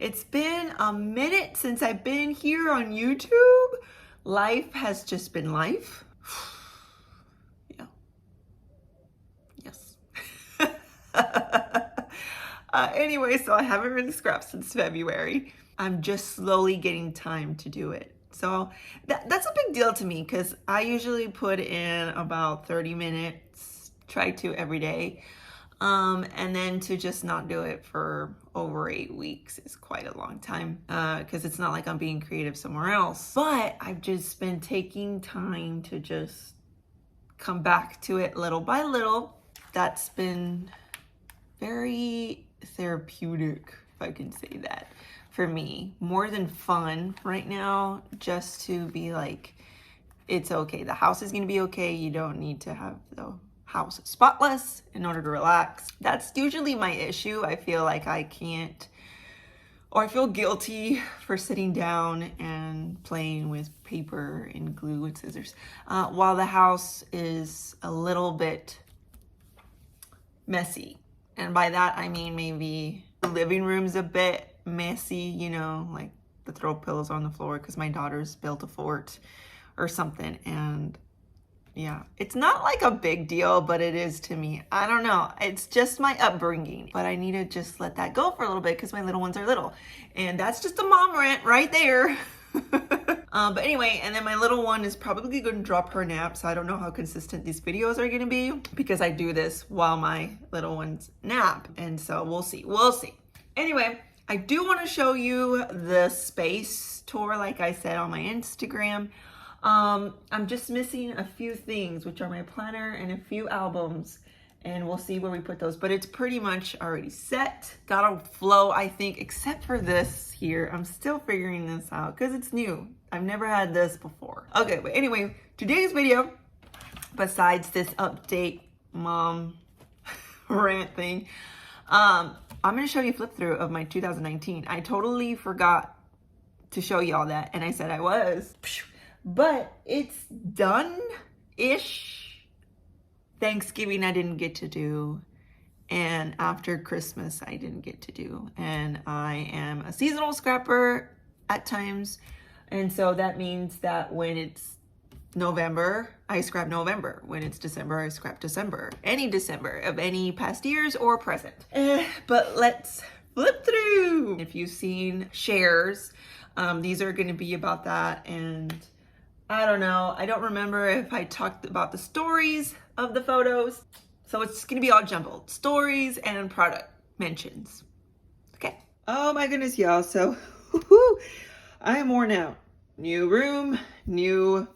It's been a minute since I've been here on YouTube. Life has just been life. Yeah. Yes. Anyway, so I haven't really scrapped since February. I'm just slowly getting time to do it. So that's a big deal to me because I usually put in about 30 minutes, try to every day. And then to just not do it for over 8 weeks is quite a long time because it's not like I'm being creative somewhere else. But I've just been taking time to just come back to it little by little. That's been very therapeutic, if I can say that, for me. More than fun right now, just to be like, it's okay. The house is going to be okay. You don't need to have the house spotless in order to relax. That's usually my issue. I feel like I can't, or I feel guilty for sitting down and playing with paper and glue and scissors while the house is a little bit messy. And by that I mean maybe the living room's a bit messy, you know, like the throw pillows on the floor because my daughter's built a fort or something. And yeah, it's not like a big deal, but it is to me. I don't know. It's just my upbringing. But I need to just let that go for a little bit because my little ones are little. And that's just a mom rant right there. But anyway, and then my little one is probably going to drop her nap. So I don't know how consistent these videos are going to be because I do this while my little ones nap. And so we'll see. We'll see. Anyway, I do want to show you the space tour, like I said on my Instagram. I'm just missing a few things, which are my planner and a few albums, and we'll see where we put those, but it's pretty much already set. Got a flow, I think, except for this here. I'm still figuring this out because it's new. I've never had this before. Okay, but anyway, today's video, besides this update mom rant thing, I'm going to show you a flip through of my 2019. I totally forgot to show you all that, and I said I was. But it's done-ish. Thanksgiving I didn't get to do. And after Christmas I didn't get to do. And I am a seasonal scrapper at times. And so that means that when it's November, I scrap November. When it's December, I scrap December. Any December of any past years or present. But let's flip through. If you've seen shares, these are going to be about that. And I don't know. I don't remember if I talked about the stories of the photos. So it's going to be all jumbled. Stories and product mentions. Okay. Oh my goodness, y'all. So I am worn out. New room, new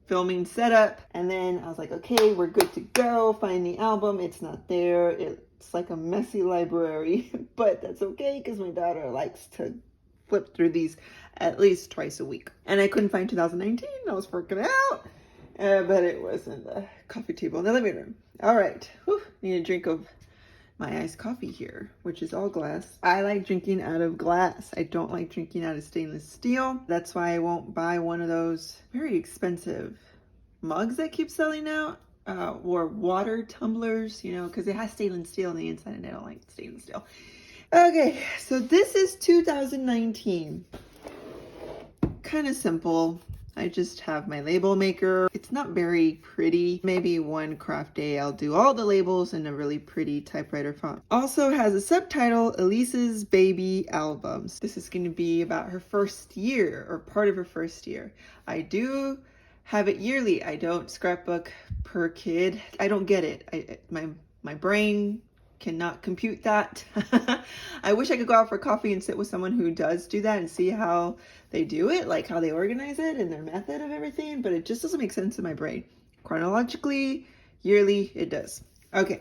filming setup. And then I was like, okay, we're good to go. Find the album. It's not there. It's like a messy library, but that's okay because my daughter likes to flip through these at least twice a week. And I couldn't find 2019. I was freaking out. But it was in the coffee table in the living room. All right. Whew. Need a drink of my iced coffee here, which is all glass. I like drinking out of glass. I don't like drinking out of stainless steel. That's why I won't buy one of those very expensive mugs that keep selling out. Or water tumblers, you know, because it has stainless steel on the inside and I don't like stainless steel. Okay, so this is 2019. Kind of simple. I just have my label maker. It's not very pretty. Maybe one craft day I'll do all the labels in a really pretty typewriter font. Also has a subtitle, Elise's Baby Albums. This is going to be about her first year or part of her first year. I do have it yearly. I don't scrapbook per kid. I don't get it. My brain cannot compute that. I wish I could go out for coffee and sit with someone who does do that and see how they do it, like how they organize it and their method of everything, but it just doesn't make sense in my brain. Chronologically, yearly, it does. Okay.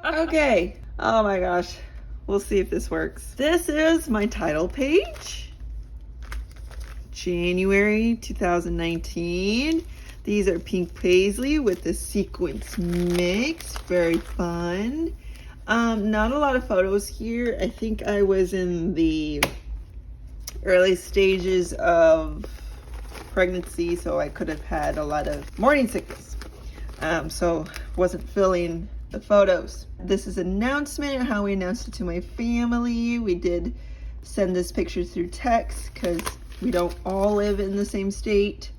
Okay. Oh my gosh. We'll see if this works. This is my title page. January 2019. These are pink paisley with the sequins mix. Very fun. Not a lot of photos here. I think I was in the early stages of pregnancy, so I could have had a lot of morning sickness. So wasn't feeling the photos. This is an announcement, how we announced it to my family. We did send this picture through text because we don't all live in the same state.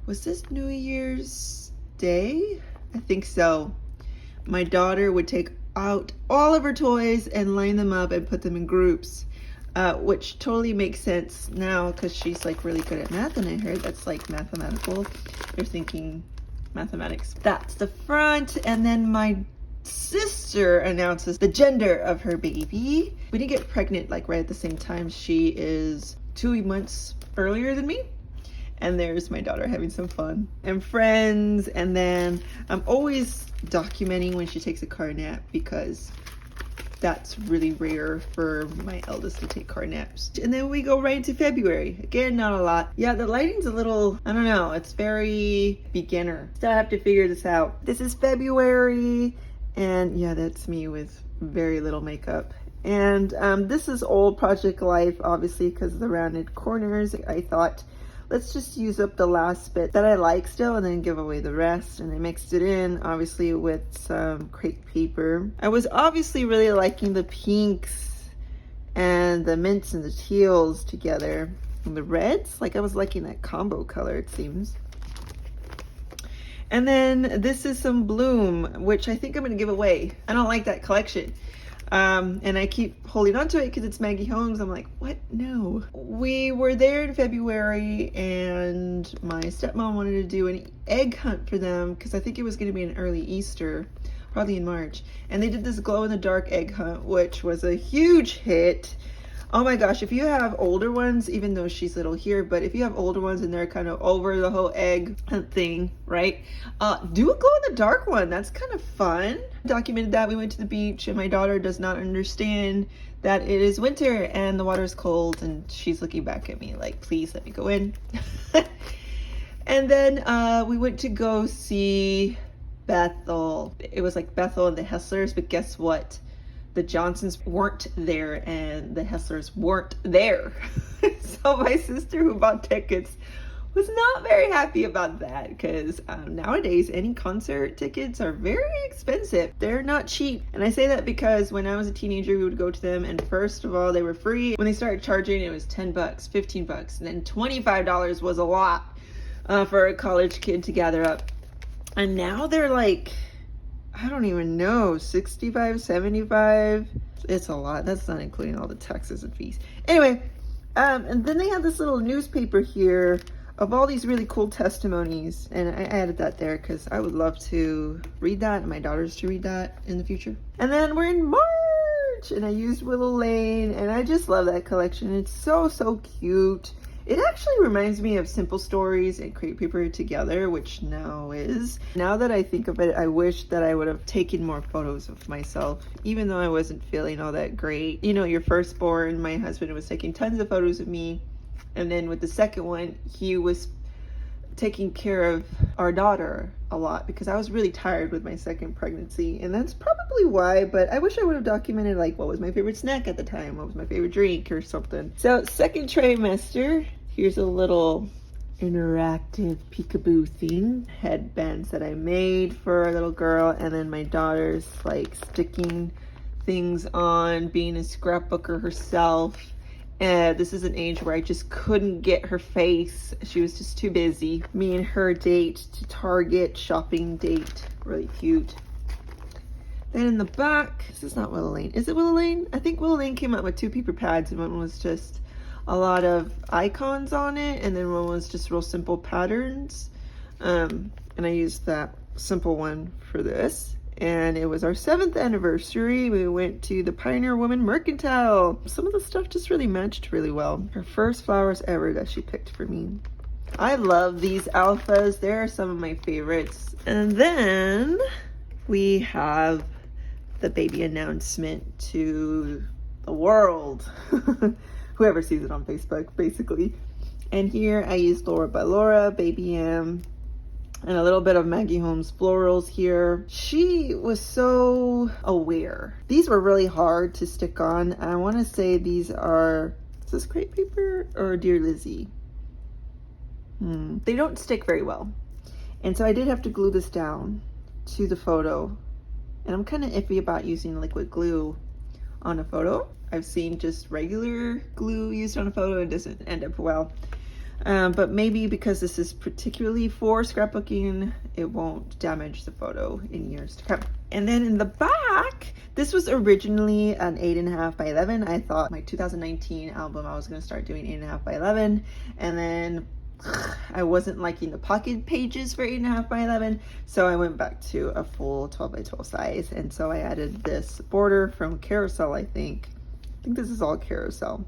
Was this New Year's Day? I think so. My daughter would take out all of her toys and line them up and put them in groups, which totally makes sense now because she's like really good at math, and I heard that's like mathematical. You're thinking mathematics. That's the front, and then my sister announces the gender of her baby. We didn't get pregnant like right at the same time. She is 2 months earlier than me. And there's my daughter having some fun and friends. And then I'm always documenting when she takes a car nap because that's really rare for my eldest to take car naps. And then we go right into February. Again, not a lot. Yeah, the lighting's a little, I don't know, it's very beginner. Still have to figure this out. This is February, and yeah, that's me with very little makeup. And this is old Project Life, obviously, because of the rounded corners. I thought, let's just use up the last bit that I like still and then give away the rest. And I mixed it in, obviously, with some crepe paper. I was obviously really liking the pinks and the mints and the teals together. And the reds, like I was liking that combo color, it seems. And then this is some Bloom, which I think I'm going to give away. I don't like that collection. And I keep holding on to it because it's Maggie Holmes. I'm like, what? No. We were there in February, and my stepmom wanted to do an egg hunt for them because I think it was going to be an early Easter, probably in March. And they did this glow-in-the-dark egg hunt, which was a huge hit. Oh my gosh, if you have older ones, even though she's little here, but if you have older ones and they're kind of over the whole egg hunt thing, right? Do a glow-in-the-dark one. That's kind of fun. Documented that. We went to the beach, and my daughter does not understand that it is winter and the water is cold, and she's looking back at me like, please let me go in. And then we went to go see Bethel. It was like Bethel and the Hesslers, but guess what? The Johnsons weren't there and the Hesslers weren't there. So my sister, who bought tickets, was not very happy about that because nowadays any concert tickets are very expensive. They're not cheap. And I say that because when I was a teenager, we would go to them, and first of all, they were free. When they started charging, it was 10 bucks, 15 bucks, and then $25 was a lot for a college kid to gather up. And now they're like, I don't even know, 65, 75. It's a lot. That's not including all the taxes and fees. Anyway, and then they have this little newspaper here of all these really cool testimonies. And I added that there because I would love to read that and my daughters to read that in the future. And then we're in March, and I used Willow Lane, and I just love that collection. It's so, so cute. It actually reminds me of Simple Stories and Crepe Paper together, which now is. Now that I think of it, I wish that I would have taken more photos of myself, even though I wasn't feeling all that great. You know, your firstborn, my husband was taking tons of photos of me. And then with the second one, he was taking care of our daughter a lot because I was really tired with my second pregnancy. And that's probably why, but I wish I would have documented like what was my favorite snack at the time, what was my favorite drink or something. So second trimester, here's a little interactive peekaboo thing. Headbands that I made for a little girl, and then my daughter's like sticking things on, being a scrapbooker herself. And this is an age where I just couldn't get her face. She was just too busy. Me and her date to Target, shopping date, really cute. Then in the back, this is not Willow Lane. Is it Willow Lane? I think Willow Lane came out with 2 paper pads, and one was just a lot of icons on it, and then one was just real simple patterns. And I used that simple one for this. And it was our 7th anniversary. We went to the Pioneer Woman Mercantile. Some of the stuff just really matched really well. Her first flowers ever that she picked for me. I love these alphas. They're some of my favorites. And then we have the baby announcement to the world. Whoever sees it on Facebook, basically. And here I used Laura by Laura, Baby M, and a little bit of Maggie Holmes florals here. She was so aware. These were really hard to stick on. I want to say these are, is this crepe paper or Dear Lizzie? They don't stick very well. And so I did have to glue this down to the photo And I'm kind of iffy about using liquid glue on a photo. I've seen just regular glue used on a photo, it doesn't end up well. But maybe because this is particularly for scrapbooking, it won't damage the photo in years to come. And then in the back, this was originally an 8.5 by 11. I thought my 2019 album, I was gonna start doing 8.5 by 11. And then I wasn't liking the pocket pages for 8.5 by 11. So I went back to a full 12 by 12 size. And so I added this border from Carousel, I think. I think this is all Carousel.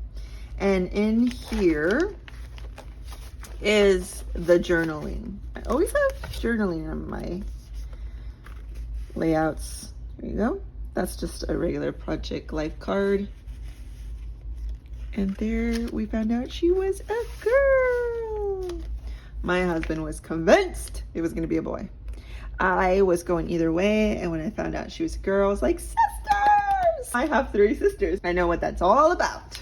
And in here is the journaling. I always have journaling on my layouts. There you go. That's just a regular project life card. And there we found out she was a girl. My husband was convinced it was going to be a boy. I was going either way, and when I found out she was a girl, I was like, sisters! I have 3 sisters. I know what that's all about.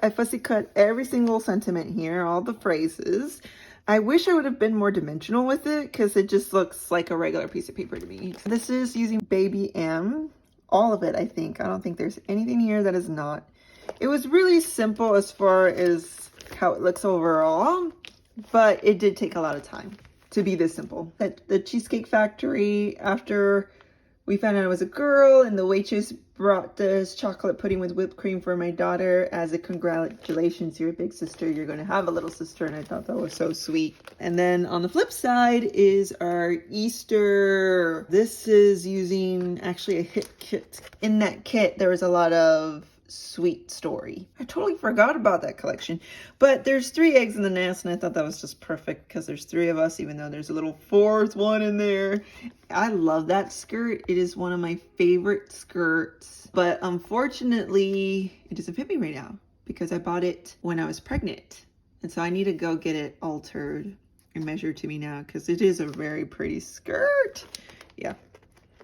I fussy cut every single sentiment here, all the phrases. I wish I would have been more dimensional with it because it just looks like a regular piece of paper to me. This is using Baby M. All of it, I think. I don't think there's anything here that is not. It was really simple as far as how it looks overall, but it did take a lot of time to be this simple. At the Cheesecake Factory, after we found out it was a girl, and the waitress brought this chocolate pudding with whipped cream for my daughter as a congratulations, you're a big sister, you're going to have a little sister, and I thought that was so sweet. And then on the flip side is our Easter. This is using actually a hit kit. In that kit, there was a lot of Sweet Story. I totally forgot about that collection, but there's 3 eggs in the nest, and I thought that was just perfect because there's 3 of us, even though there's a little 4th one in there. I love that skirt. It is one of my favorite skirts, but unfortunately it doesn't fit me right now because I bought it when I was pregnant, and so I need to go get it altered and measured to me now because it is a very pretty skirt. Yeah.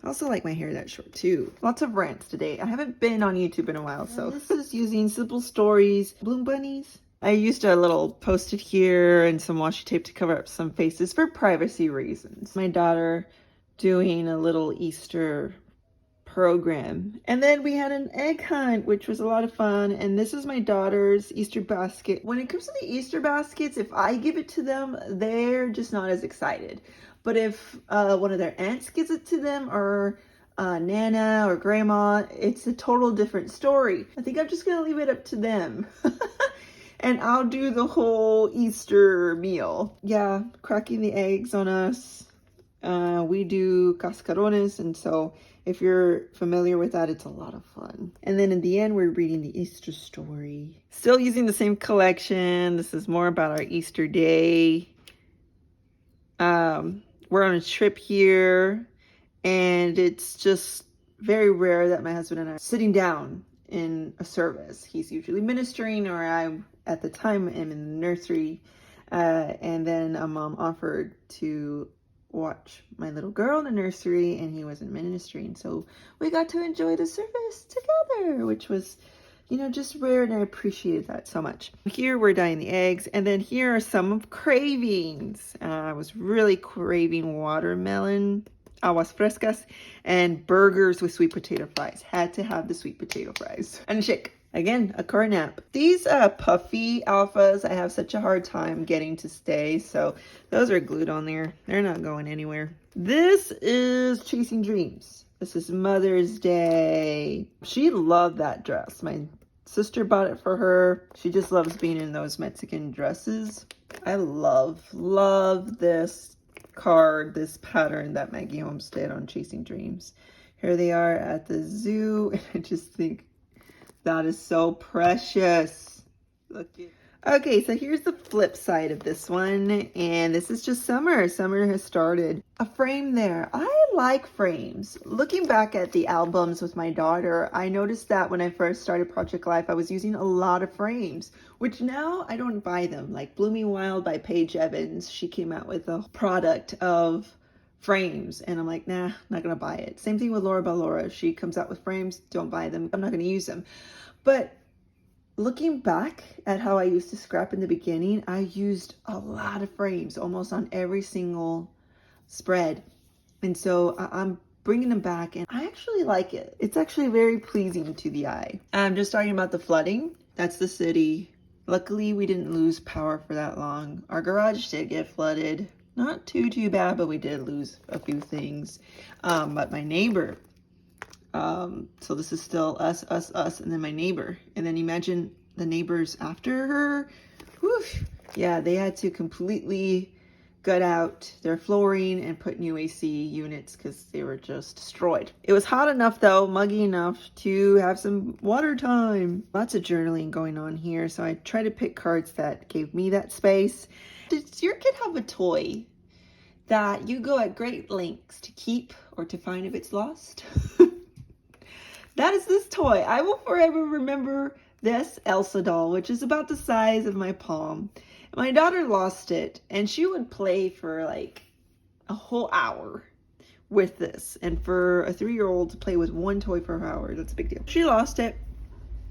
I also like my hair that short too. Lots of rants today. I haven't been on YouTube in a while, so this is using Simple Stories Bloom Bunnies. I used a little post-it here and some washi tape to cover up some faces for privacy reasons. My daughter doing a little Easter program. And then we had an egg hunt, which was a lot of fun. And this is my daughter's Easter basket. When it comes to the Easter baskets, if I give it to them, they're just not as excited. But if one of their aunts gives it to them, or Nana or Grandma, it's a total different story. I think I'm just going to leave it up to them. And I'll do the whole Easter meal. Yeah, cracking the eggs on us. We do cascarones, and so if you're familiar with that, it's a lot of fun. And then in the end, we're reading the Easter story. Still using the same collection. This is more about our Easter day. We're on a trip here, and it's just very rare that my husband and I are sitting down in a service. He's usually ministering, or I, at the time, am in the nursery. And then a mom offered to watch my little girl in the nursery, and he wasn't ministering. So we got to enjoy the service together, which was, you know, just rare, and I appreciated that so much. Here we're dyeing the eggs, and then here are some of cravings. I was really craving watermelon, aguas frescas, and burgers with sweet potato fries. Had to have the sweet potato fries. And a shake. Again, a car nap. These puffy alphas, I have such a hard time getting to stay, so those are glued on there. They're not going anywhere. This is Chasing Dreams. This is Mother's Day. She loved that dress. My sister bought it for her. She just loves being in those Mexican dresses. I love this card, this pattern that Maggie Holmes did on Chasing Dreams. Here they are at the zoo, and I just think that is so precious. Look at. Okay, so here's the flip side of this one, and this is just summer. Summer has started. A frame there. I like frames. Looking back at the albums with my daughter, I noticed that when I first started Project Life, I was using a lot of frames, which now I don't buy them. Like Blooming Wild by Paige Evans, she came out with a product of frames, and I'm like, nah, not gonna buy it. Same thing with Laura Ballora. She comes out with frames, don't buy them. I'm not gonna use them. But looking back at how I used to scrap in the beginning, I used a lot of frames, almost on every single spread. And so I'm bringing them back, and I actually like it. It's actually very pleasing to the eye. I'm just talking about the flooding. That's the city. Luckily, we didn't lose power for that long. Our garage did get flooded. Not too bad, but we did lose a few things. But my neighbor, so this is still us, and then my neighbor. And then imagine the neighbors after her. Whew. Yeah, they had to completely gut out their flooring and put new AC units because they were just destroyed. It was hot enough though, muggy enough to have some water time. Lots of journaling going on here, so I try to pick cards that gave me that space. Does your kid have a toy that you go at great lengths to keep or to find if it's lost? That is this toy. I will forever remember this Elsa doll, which is about the size of my palm. My daughter lost it, and she would play for like a whole hour with this. And for a 3-year-old to play with one toy for an hour, that's a big deal. She lost it.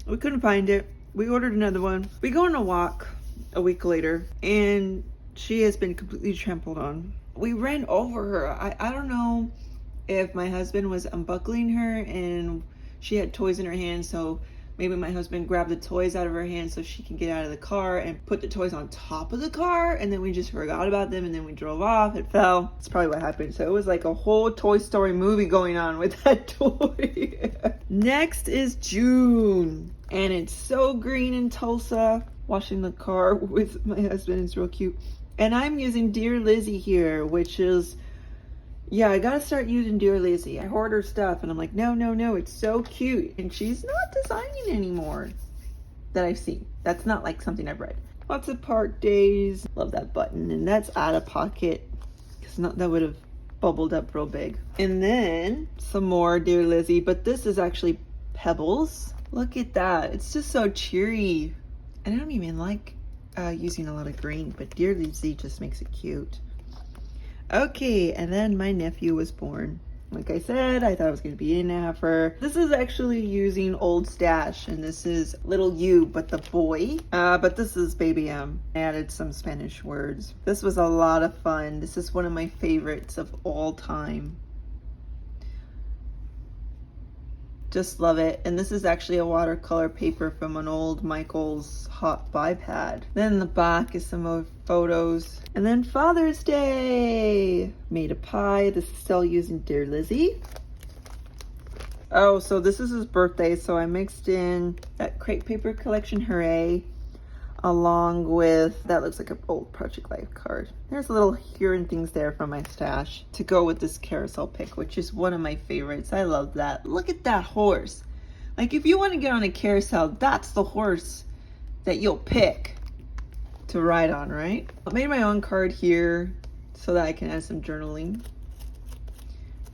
We couldn't find it. We ordered another one. We go on a walk a week later, and she has been completely trampled on. We ran over her. I don't know if my husband was unbuckling her and she had toys in her hand, so maybe my husband grabbed the toys out of her hand so she can get out of the car and put the toys on top of the car, and then we just forgot about them, and then we drove off. It fell. That's probably what happened. So it was like a whole Toy Story movie going on with that toy. Next is June, and it's so green in Tulsa. Washing the car with my husband is real cute. And I'm using Dear Lizzie here, which is, yeah, I gotta start using Dear Lizzie. I hoard her stuff, and I'm like, no, it's so cute. And she's not designing anymore that I've seen. That's not like something I've read. Lots of park days. Love that button, and that's out of pocket, because that would have bubbled up real big. And then some more Dear Lizzie, but this is actually Pebbles. Look at that. It's just so cheery. And I don't even like using a lot of green, but Dear Lizzie just makes it cute. Okay, and then my nephew was born. Like I said, I thought I was going to be in her. This is actually using Old Stash, and this is Little U, but the boy. But this is Baby M. I added some Spanish words. This was a lot of fun. This is one of my favorites of all time. Just love it. And this is actually a watercolor paper from an old Michael's Hot Buy pad. Then the back is some more photos. And then Father's Day. Made a pie. This is still using Dear Lizzie. Oh, so this is his birthday. So I mixed in that crepe paper collection, Hooray, along with, that looks like an old Project Life card. There's little here and things there from my stash to go with this carousel pick, which is one of my favorites. I love that. Look at that horse. Like, if you want to get on a carousel, that's the horse that you'll pick to ride on, right? I made my own card here so that I can add some journaling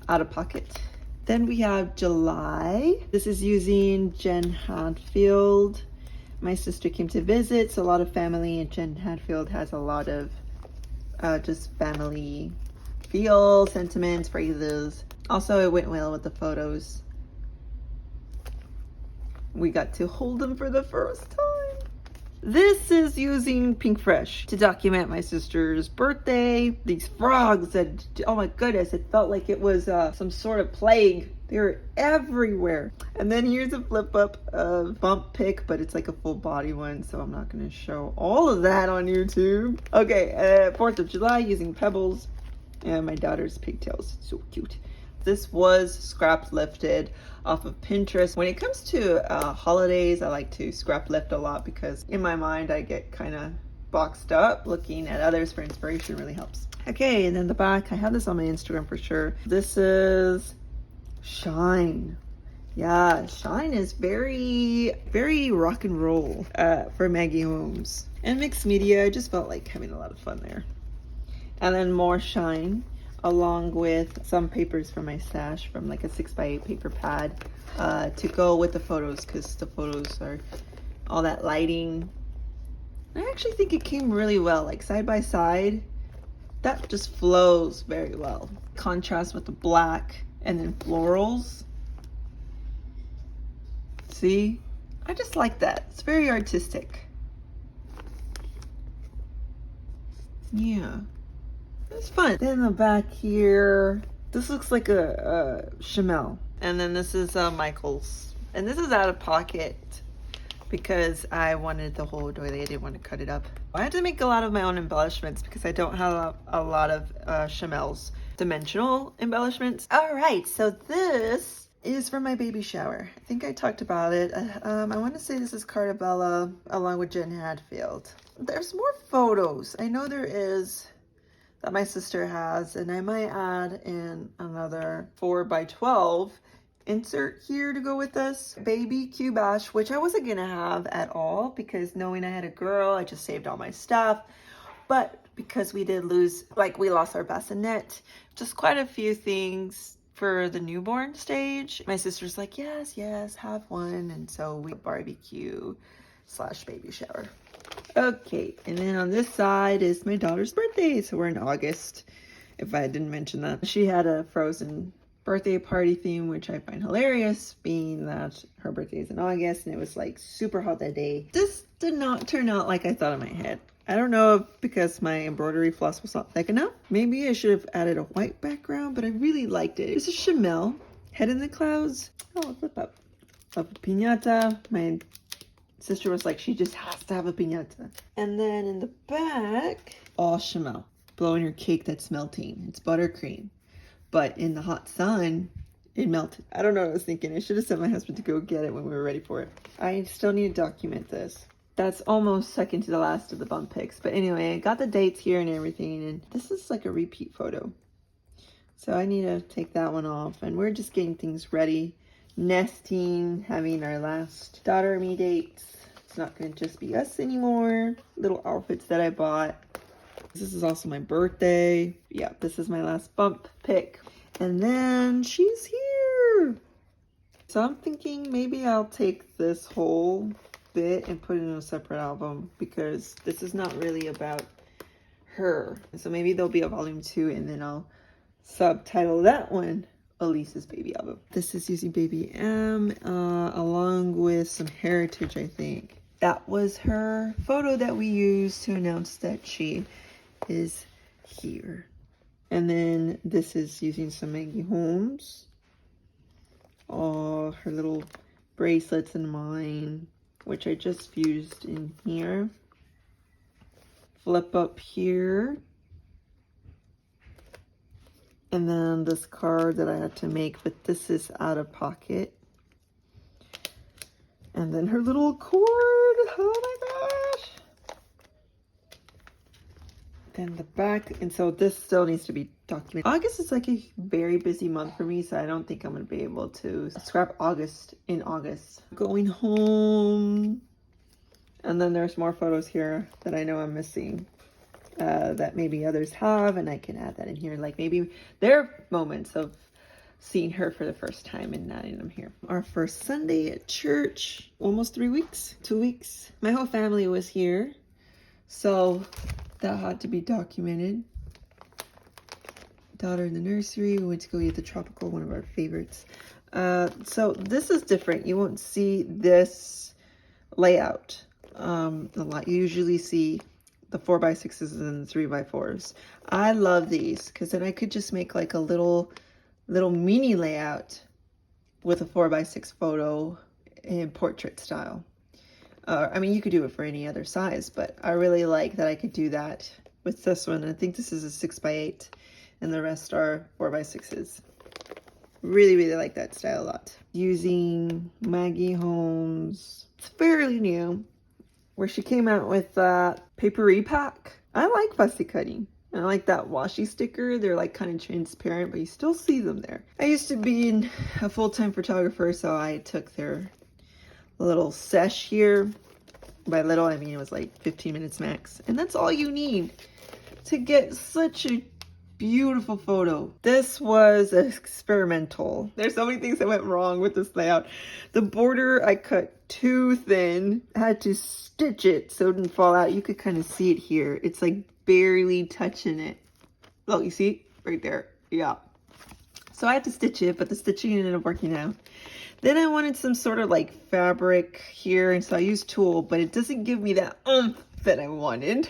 out of pocket. Then we have July. This is using Jen Hadfield. My sister came to visit, so a lot of family, and Jen Hadfield has a lot of just family feel, sentiments, phrases. Also, it went well with the photos. We got to hold them for the first time. This is using Pink Fresh to document my sister's birthday. These frogs that, oh my goodness, it felt like it was some sort of plague. They were everywhere. And then here's a flip up of bump pick, but it's like a full body one, so I'm not gonna show all of that on YouTube. Okay, 4th of July using Pebbles and my daughter's pigtails. So cute. This was scrap lifted off of Pinterest. When it comes to holidays, I like to scrap lift a lot because in my mind I get kind of boxed up. Looking at others for inspiration really helps. Okay, and then the back, I have this on my Instagram for sure. This is Shine. Yeah, Shine is very, very rock and roll for Maggie Holmes. And mixed media, I just felt like having a lot of fun there. And then more Shine, along with some papers from my stash from like a 6x8 paper pad to go with the photos, because the photos are all that lighting. I actually think it came really well, like side by side. That just flows very well. Contrast with the black and then florals. See? I just like that. It's very artistic. Yeah. It's fun. Then the back here, This looks like a Chamel. And then this is Michael's. And this is out of pocket because I wanted the whole doily. I didn't want to cut it up. I had to make a lot of my own embellishments because I don't have a lot of Chamel's dimensional embellishments. All right, so this is for my baby shower. I think I talked about it. I want to say this is Cartabella along with Jen Hadfield. There's more photos. I know there is that my sister has, and I might add in another 4x12 insert here to go with this baby Q bash, which I wasn't gonna have at all because knowing I had a girl, I just saved all my stuff. But because we did lose, like we lost our bassinet, just quite a few things for the newborn stage. My sister's like, yes, have one. And so we barbecue / baby shower. Okay, and then on this side is my daughter's birthday. So we're in August, if I didn't mention that. She had a Frozen birthday party theme, which I find hilarious, being that her birthday is in August and it was like super hot that day. This did not turn out like I thought in my head. I don't know if because my embroidery floss was not thick enough. Maybe I should have added a white background, but I really liked it. It's a Chamel, Head in the Clouds. Oh, flip up. Of a piñata. My sister was like, she just has to have a piñata. And then in the back, all Chamel. Blowing your cake that's melting. It's buttercream. But in the hot sun, it melted. I don't know what I was thinking. I should have sent my husband to go get it when we were ready for it. I still need to document this. That's almost second to the last of the bump pics. But anyway, I got the dates here and everything. And this is like a repeat photo. So I need to take that one off. And we're just getting things ready. Nesting, having our last daughter me dates. It's not going to just be us anymore. Little outfits that I bought. This is also my birthday. Yeah, this is my last bump pic. And then she's here. So I'm thinking maybe I'll take this whole bit and put it in a separate album because this is not really about her. So maybe there'll be a volume 2 and then I'll subtitle that one Elise's baby album. This is using Baby M along with some heritage, I think. That was her photo that we used to announce that she is here. And then this is using some Maggie Holmes. All her little bracelets and mine, which I just fused in here. Flip up here. And then this card that I had to make, but this is out of pocket. And then her little cord. Oh my gosh. Then the back, and so this still needs to be documented. August is like a very busy month for me, so I don't think I'm going to be able to scrap August in August. Going home, and then there's more photos here that I know I'm missing that maybe others have, and I can add that in here. Like maybe their moments of seeing her for the first time and adding them here. Our first Sunday at church, almost 3 weeks, 2 weeks. My whole family was here, so that had to be documented. Daughter in the nursery. We went to go eat the tropical, one of our favorites. So this is different. You won't see this layout a lot. You usually see the 4x6s and the 3x4s. I love these because then I could just make like a little mini layout with a 4x6 photo in portrait style. I mean, you could do it for any other size, but I really like that I could do that with this one. I think this is a 6x8 and the rest are 4x6s. Really, really like that style a lot. Using Maggie Holmes. It's fairly new, where she came out with that paper repack. I like fussy cutting. I like that washi sticker. They're like kind of transparent, but you still see them there. I used to be a full-time photographer, so I took their little sesh here. By little, I mean it was like 15 minutes max. And that's all you need to get such a beautiful photo. This was experimental. There's so many things that went wrong with this layout. The border I cut too thin. I had to stitch it so it didn't fall out. You could kind of see it here. It's like barely touching it. Look, you see? Right there. Yeah. So I had to stitch it, but the stitching ended up working out. Then I wanted some sort of like fabric here, and so I used tulle, but it doesn't give me that oomph that I wanted.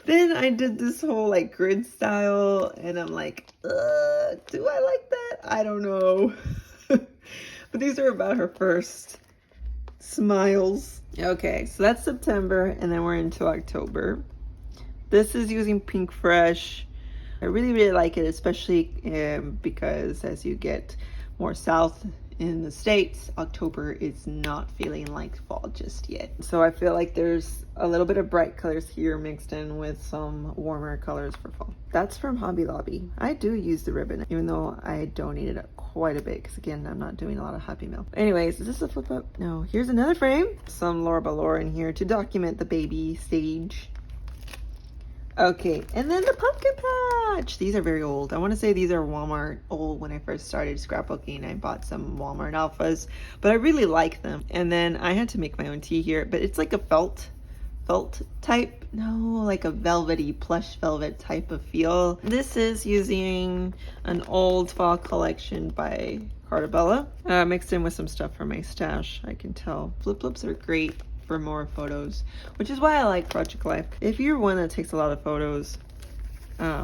Then I did this whole like grid style and I'm like, do I like that? I don't know. But these are about her first smiles. Okay, so that's September and then we're into October. This is using Pink Fresh. I really like it, especially because as you get more south in the States, October is not feeling like fall just yet. So I feel like there's a little bit of bright colors here mixed in with some warmer colors for fall. That's from Hobby Lobby. I do use the ribbon, even though I donated it quite a bit, because again, I'm not doing a lot of Happy Mail. Anyways, is this a flip up? No, here's another frame. Some Laura Balora in here to document the baby stage. Okay, and then the pumpkin patch. These are very old. I want to say these are Walmart old. When I first started scrapbooking, I bought some Walmart alphas, but I really like them. And then I had to make my own tea here, but it's like a felt type. No, like a velvety, plush velvet type of feel. This is using an old fall collection by Cartabella, mixed in with some stuff from my stash. I can tell. Flip flips are great for more photos, which is why I like Project Life. If you're one that takes a lot of photos,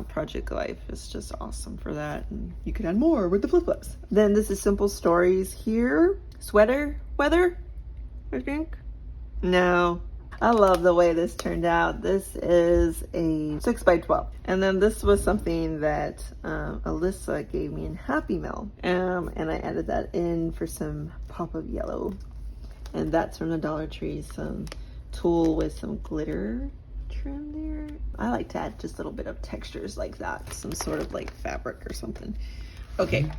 Project Life is just awesome for that, and you can add more with the flip flips. Then this is Simple Stories here. Sweater weather, I think. No, I love the way this turned out. This is a 6x12, and then this was something that Alyssa gave me in Happy Mail, and I added that in for some pop of yellow. And that's from the Dollar Tree, some tulle with some glitter trim there. I like to add just a little bit of textures like that, some sort of like fabric or something. Okay,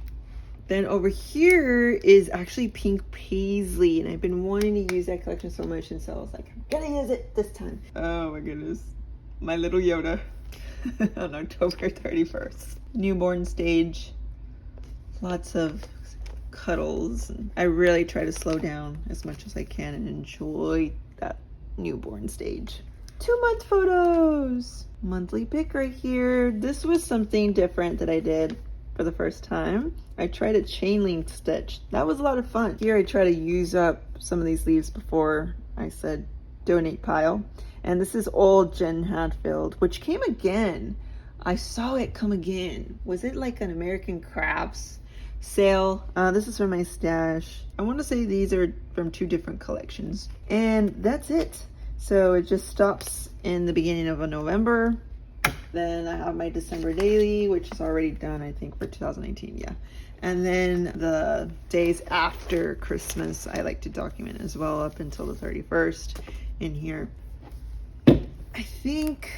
then over here is actually Pink Paisley, and I've been wanting to use that collection so much, and so I was like, I'm gonna use it this time. Oh my goodness, my little Yoda on October 31st. Newborn stage, lots of cuddles. I really try to slow down as much as I can and enjoy that newborn stage. 2-month photos. Monthly pick right here. This was something different that I did for the first time. I tried a chain link stitch. That was a lot of fun. Here I try to use up some of these leaves before I said donate pile. And this is old Jen Hadfield, which came again. I saw it come again. Was it like an American Crafts sale? This is from my stash. I want to say these are from 2 different collections, and that's it. So it just stops in the beginning of November. Then I have my December daily, which is already done, I think, for 2019. Yeah, and then the days after Christmas I like to document as well, up until the 31st in here. I think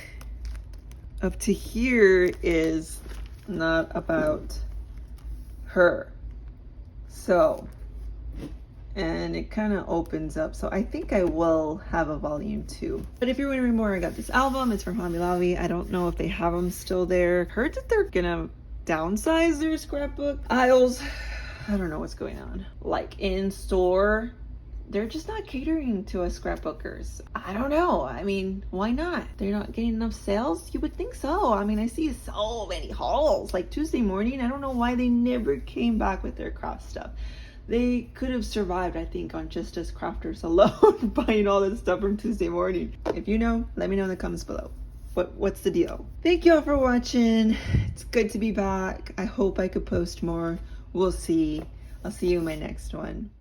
up to here is not about her, so, and it kind of opens up, so I think I will have a volume 2. But if you're wondering more, I got this album. It's from Hobby Lobby. I don't know if they have them still there. Heard that they're gonna downsize their scrapbook aisles. I don't know what's going on. Like in store, they're just not catering to us scrapbookers. I don't know. I mean, why not? They're not getting enough sales? You would think so. I mean, I see so many hauls. Like Tuesday morning, I don't know why they never came back with their craft stuff. They could have survived, I think, on just us crafters alone, buying all this stuff from Tuesday morning. If you know, let me know in the comments below. What's the deal? Thank you all for watching. It's good to be back. I hope I could post more. We'll see. I'll see you in my next one.